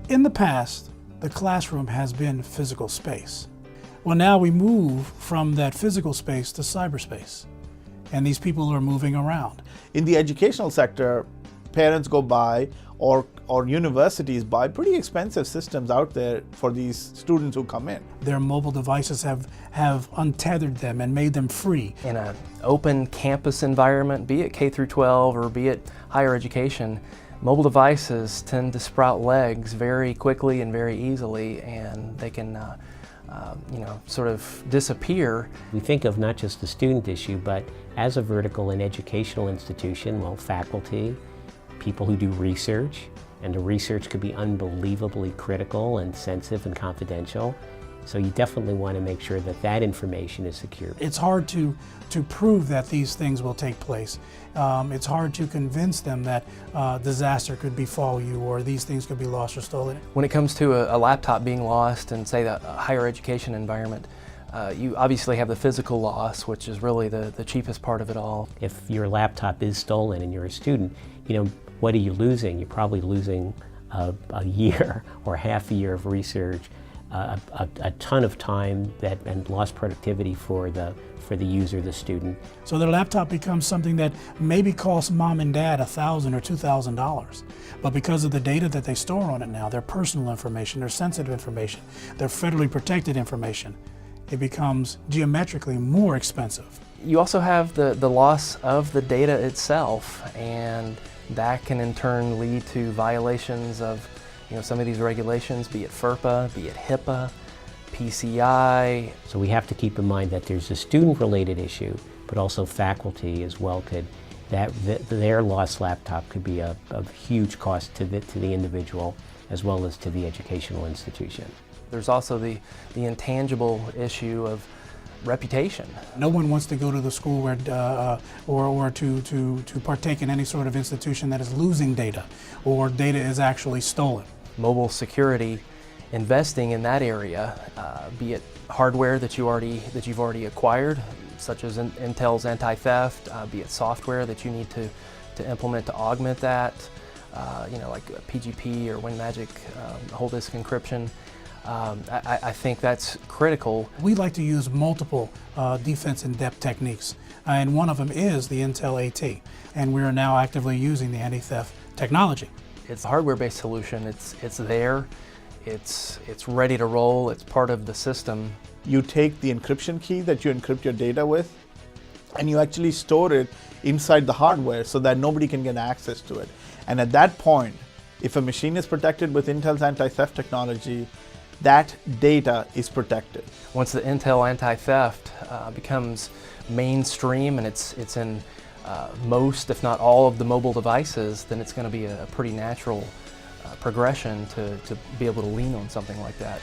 In the past, the classroom has been physical space. Well, now we move from that physical space to cyberspace, and these people are moving around. In the educational sector, parents go buy or universities buy pretty expensive systems out there for these students who come in. Their mobile devices have untethered them and made them free. In an open campus environment, be it K through 12 or be it higher education, mobile devices tend to sprout legs very quickly and very easily, and they can sort of disappear. We think of not just the student issue, but as a vertical and educational institution, well, faculty, people who do research, and the research could be unbelievably critical and sensitive and confidential. So you definitely want to make sure that that information is secure. It's hard to prove that these things will take place. It's hard to convince them that disaster could befall you or these things could be lost or stolen. When it comes to a laptop being lost in, say, a higher education environment, you obviously have the physical loss, which is really the cheapest part of it all. If your laptop is stolen and you're a student, what are you losing? You're probably losing a year or half a year of research, a ton of time and lost productivity for the user, the student. So their laptop becomes something that maybe costs mom and dad $1,000 or $2,000. But because of the data that they store on it now, their personal information, their sensitive information, their federally protected information, it becomes geometrically more expensive. You also have the loss of the data itself, and that can in turn lead to violations of some of these regulations, be it FERPA, be it HIPAA, PCI. So we have to keep in mind that there's a student-related issue, but also faculty as well their lost laptop could be a huge cost to the individual as well as to the educational institution. There's also the intangible issue of reputation. No one wants to go to the school where, or to partake in any sort of institution that is losing data or data is actually stolen. Mobile security, investing in that area, be it hardware that you've already acquired, such as Intel's anti-theft, be it software that you need to implement to augment that, like PGP or WinMagic whole disk encryption. I think that's critical. We like to use multiple defense in-depth techniques, and one of them is the Intel AT, and we are now actively using the anti-theft technology. It's a hardware-based solution. It's there. It's ready to roll. It's part of the system. You take the encryption key that you encrypt your data with, and you actually store it inside the hardware so that nobody can get access to it. And at that point, if a machine is protected with Intel's anti-theft technology, that data is protected. Once the Intel anti-theft becomes mainstream and it's in most, if not all, of the mobile devices, then it's going to be a pretty natural progression to be able to lean on something like that.